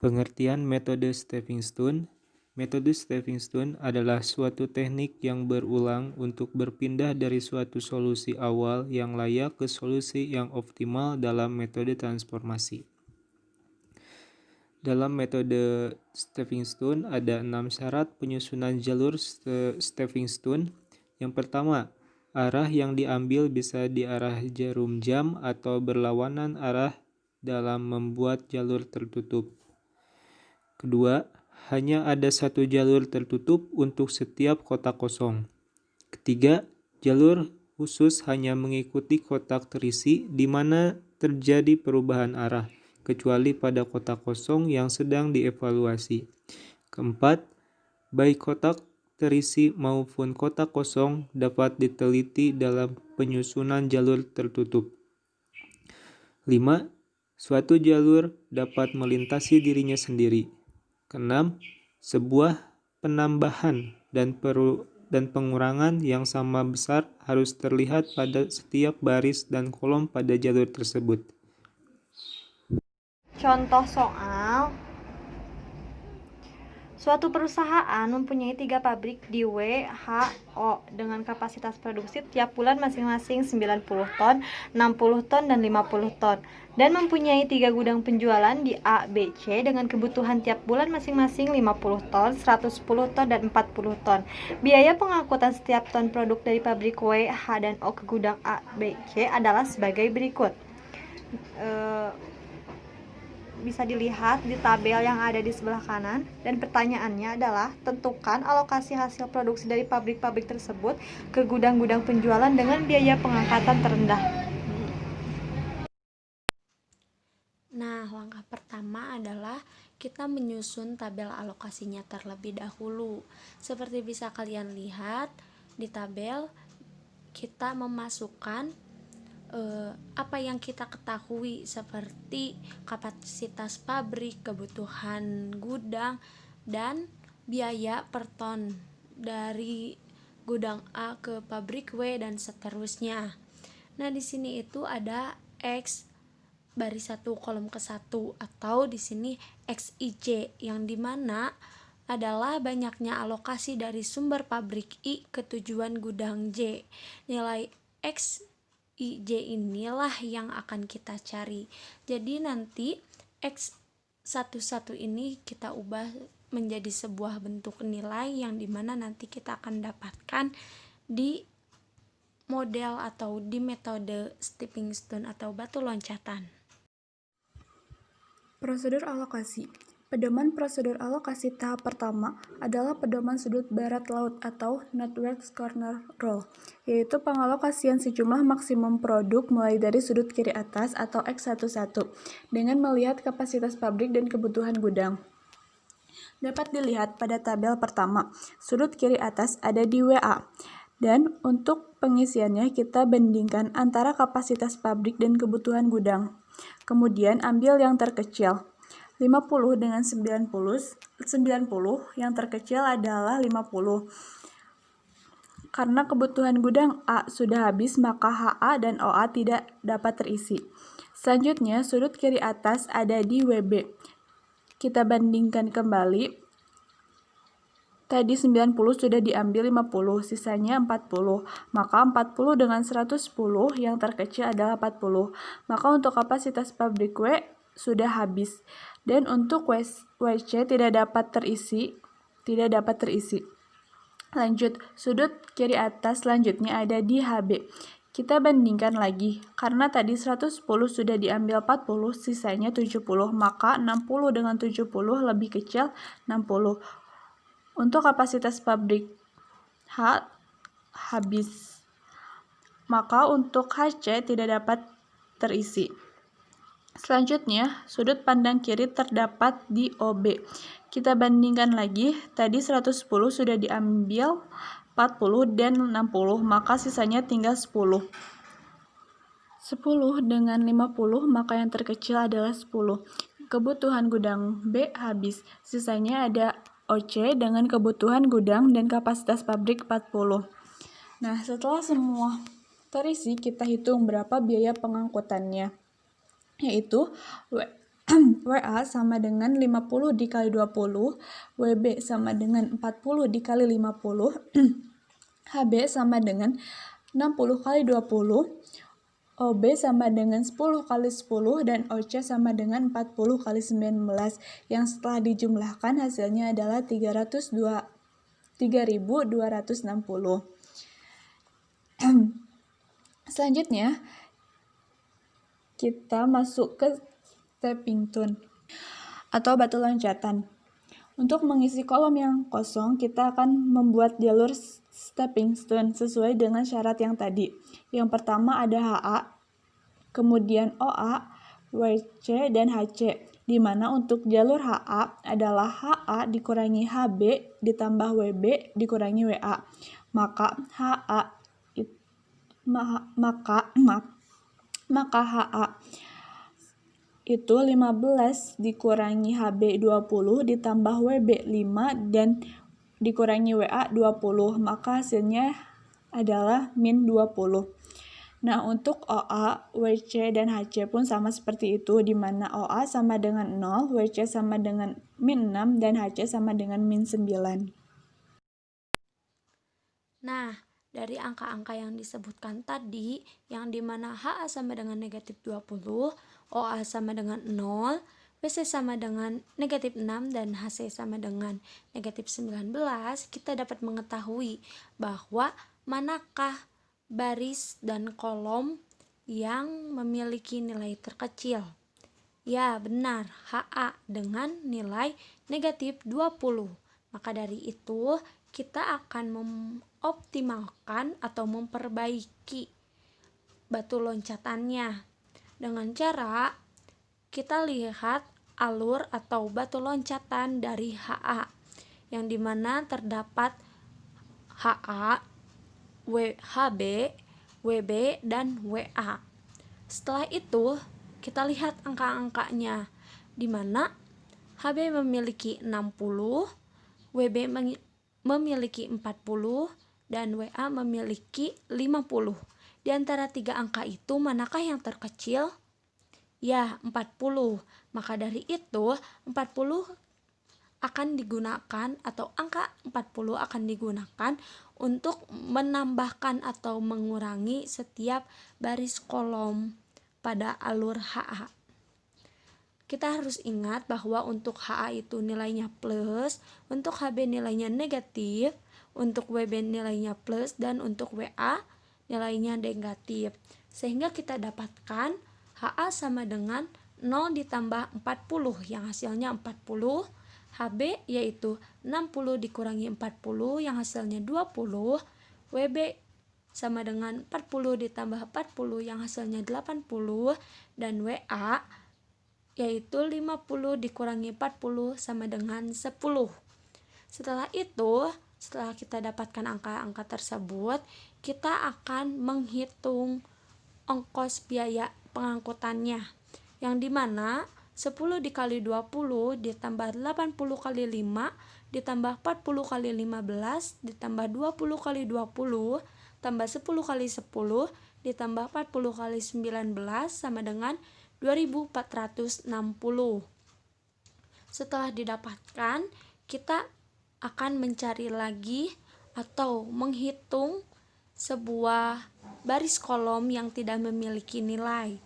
Pengertian metode stepping stone. Metode stepping stone adalah suatu teknik yang berulang untuk berpindah dari suatu solusi awal yang layak ke solusi yang optimal dalam metode transformasi. Dalam metode stepping stone ada 6 syarat penyusunan jalur stepping stone. Yang pertama, arah yang diambil bisa di arah jarum jam atau berlawanan arah dalam membuat jalur tertutup. Kedua, hanya ada satu jalur tertutup untuk setiap kotak kosong. Ketiga, jalur khusus hanya mengikuti kotak terisi di mana terjadi perubahan arah, kecuali pada kotak kosong yang sedang dievaluasi. Keempat, baik kotak terisi maupun kotak kosong dapat diteliti dalam penyusunan jalur tertutup. 5. Suatu jalur dapat melintasi dirinya sendiri. Keenam, sebuah penambahan dan pengurangan yang sama besar harus terlihat pada setiap baris dan kolom pada jalur tersebut. Contoh soal: suatu perusahaan mempunyai 3 pabrik di W, H, O dengan kapasitas produksi tiap bulan masing-masing 90 ton, 60 ton, dan 50 ton, dan mempunyai 3 gudang penjualan di A, B, C dengan kebutuhan tiap bulan masing-masing 50 ton, 110 ton, dan 40 ton. Biaya pengangkutan setiap ton produk dari pabrik W, H, dan O ke gudang A, B, C adalah sebagai berikut. Bisa dilihat di tabel yang ada di sebelah kanan, dan pertanyaannya adalah tentukan alokasi hasil produksi dari pabrik-pabrik tersebut ke gudang-gudang penjualan dengan biaya pengangkatan terendah. Nah, langkah pertama adalah kita menyusun tabel alokasinya terlebih dahulu. Seperti bisa kalian lihat di tabel, kita memasukkan apa yang kita ketahui seperti kapasitas pabrik, kebutuhan gudang, dan biaya per ton dari gudang A ke pabrik W dan seterusnya. Nah, di sini itu ada X baris 1 kolom ke 1 atau di sini XIJ yang dimana adalah banyaknya alokasi dari sumber pabrik I ke tujuan gudang J. Nilai X IJ inilah yang akan kita cari. Jadi nanti X11 ini kita ubah menjadi sebuah bentuk nilai yang dimana nanti kita akan dapatkan di model atau di metode stepping stone atau batu loncatan. Prosedur alokasi. Pedoman prosedur alokasi tahap pertama adalah pedoman sudut barat laut atau Northwest Corner Rule, yaitu pengalokasian sejumlah maksimum produk mulai dari sudut kiri atas atau X11 dengan melihat kapasitas pabrik dan kebutuhan gudang. Dapat dilihat pada tabel pertama, sudut kiri atas ada di WA, dan untuk pengisiannya kita bandingkan antara kapasitas pabrik dan kebutuhan gudang. Kemudian ambil yang terkecil, 50 dengan 90 yang terkecil adalah 50. Karena kebutuhan gudang A sudah habis, maka HA dan OA tidak dapat terisi. Selanjutnya, sudut kiri atas ada di WB. Kita bandingkan kembali. Tadi 90 sudah diambil 50, sisanya 40. Maka 40 dengan 110 yang terkecil adalah 40. Maka untuk kapasitas pabrik W sudah habis. Dan untuk WC tidak dapat terisi. Lanjut, sudut kiri atas selanjutnya ada di HB. Kita bandingkan lagi, karena tadi 110 sudah diambil 40, sisanya 70, maka 60 dengan 70 lebih kecil 60. Untuk kapasitas pabrik H habis, maka untuk HC tidak dapat terisi. Selanjutnya, sudut pandang kiri terdapat di OB. Kita bandingkan lagi, tadi 110 sudah diambil 40 dan 60, maka sisanya tinggal 10. 10 dengan 50, maka yang terkecil adalah 10. Kebutuhan gudang B habis, sisanya ada OC dengan kebutuhan gudang dan kapasitas pabrik 40. Nah, setelah semua terisi, kita hitung berapa biaya pengangkutannya, yaitu WA sama dengan 50 dikali 20, WB sama dengan 40 dikali 50, HB sama dengan 60 kali 20, OB sama dengan 10 kali 10, dan OC sama dengan 40 kali 19, yang setelah dijumlahkan hasilnya adalah 3.260. Selanjutnya, kita masuk ke stepping stone atau batu loncatan. Untuk mengisi kolom yang kosong, kita akan membuat jalur stepping stone sesuai dengan syarat yang tadi. Yang pertama ada HA, kemudian OA, WC, dan HC, di mana untuk jalur HA adalah HA dikurangi HB ditambah WB dikurangi WA. Maka HA itu 15 dikurangi HB 20 ditambah WB 5 dan dikurangi WA 20, maka hasilnya adalah min 20. Nah, untuk OA, WC, dan HC pun sama seperti itu, di mana OA sama dengan 0, WC sama dengan min 6, dan HC sama dengan min 9. Nah, dari angka-angka yang disebutkan tadi, yang dimana HA sama dengan negatif 20, OA sama dengan 0, WC sama dengan negatif 6, dan HC sama dengan negatif 19, kita dapat mengetahui bahwa manakah baris dan kolom yang memiliki nilai terkecil. Ya, benar, HA dengan nilai negatif 20. Maka dari itu, kita akan mengoptimalkan atau memperbaiki batu loncatannya dengan cara kita lihat alur atau batu loncatan dari HA, yang dimana terdapat HA, HB, WB, dan WA. Setelah itu, kita lihat angka-angkanya, di mana HB memiliki 60, WB memiliki 40, dan WA memiliki 50. Di antara tiga angka itu, manakah yang terkecil? Ya, 40. Maka dari itu, 40 akan digunakan, atau angka 40 akan digunakan untuk menambahkan atau mengurangi setiap baris kolom pada alur HA. Kita harus ingat bahwa untuk HA itu nilainya plus, untuk HB nilainya negatif, untuk WB nilainya plus, dan untuk WA nilainya negatif. Sehingga kita dapatkan HA sama dengan 0 ditambah 40, yang hasilnya 40. HB yaitu 60 dikurangi 40, yang hasilnya 20. WB sama dengan 40 ditambah 40, yang hasilnya 80. Dan WA yaitu 50 dikurangi 40 sama dengan 10. Setelah itu, setelah kita dapatkan angka-angka tersebut, kita akan menghitung ongkos biaya pengangkutannya, yang dimana 10 dikali 20 ditambah 80 kali 5 ditambah 40 kali 15 ditambah 20 kali 20 tambah 10 kali 10 ditambah 40 kali 19 sama dengan 2460. Setelah didapatkan, kita akan mencari lagi atau menghitung sebuah baris kolom yang tidak memiliki nilai,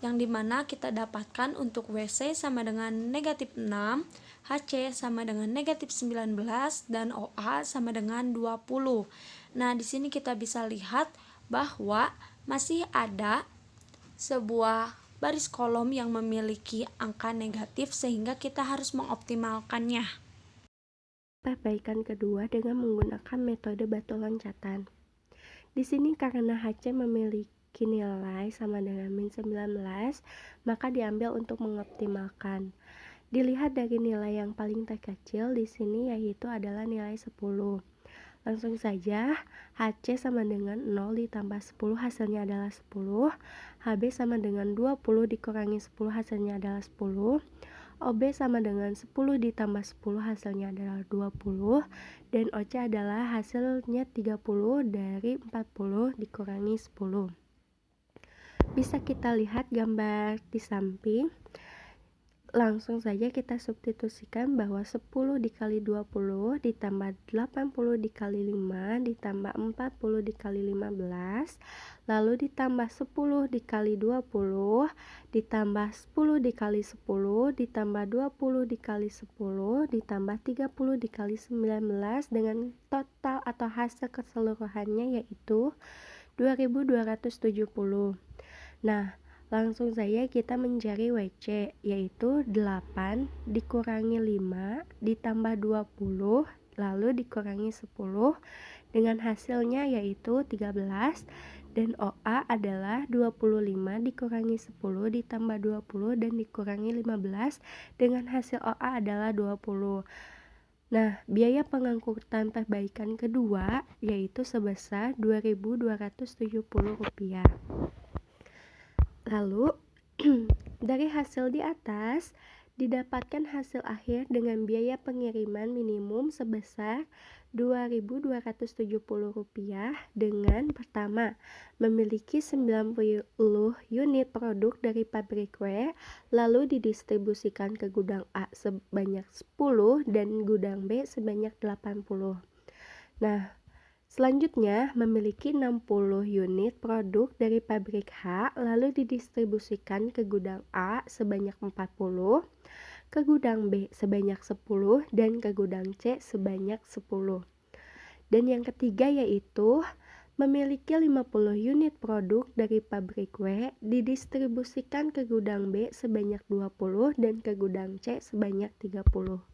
yang dimana kita dapatkan untuk WC sama dengan negatif 6, HC sama dengan negatif 19, dan OA sama dengan 20. Nah, di sini kita bisa lihat bahwa masih ada sebuah baris kolom yang memiliki angka negatif, sehingga kita harus mengoptimalkannya. Perbaikan kedua dengan menggunakan metode batu loncatan. Di sini karena HC memiliki nilai sama dengan min 19, maka diambil untuk mengoptimalkan. Dilihat dari nilai yang paling terkecil di sini, yaitu adalah nilai 10. Langsung saja, HC sama dengan 0 ditambah 10 hasilnya adalah 10, HB sama dengan 20 dikurangi 10 hasilnya adalah 10, OB sama dengan 10 ditambah 10 hasilnya adalah 20, dan OC adalah hasilnya 30 dari 40 dikurangi 10. Bisa kita lihat gambar di samping. langsung saja kita substitusikan bahwa 10 dikali 20 ditambah 80 dikali 5 ditambah 40 dikali 15 lalu ditambah 10 dikali 20 ditambah 10 dikali 10 ditambah 20 dikali 10 ditambah 30 dikali 19 dengan total atau hasil keseluruhannya yaitu 2270. Nah, langsung saja kita mencari WC, yaitu 8 dikurangi 5 ditambah 20 lalu dikurangi 10 dengan hasilnya yaitu 13 dan OA adalah 25 dikurangi 10 ditambah 20 dan dikurangi 15 dengan hasil OA adalah 20. Nah, biaya pengangkutan perbaikan kedua yaitu sebesar Rp2.270. Lalu, dari hasil di atas, didapatkan hasil akhir dengan biaya pengiriman minimum sebesar Rp2.270 dengan pertama, memiliki 90 unit produk dari pabrik W, lalu didistribusikan ke gudang A sebanyak 10 dan gudang B sebanyak 80. Nah, selanjutnya, memiliki 60 unit produk dari pabrik H, lalu didistribusikan ke gudang A sebanyak 40, ke gudang B sebanyak 10, dan ke gudang C sebanyak 10. Dan yang ketiga yaitu, memiliki 50 unit produk dari pabrik W, didistribusikan ke gudang B sebanyak 20, dan ke gudang C sebanyak 30.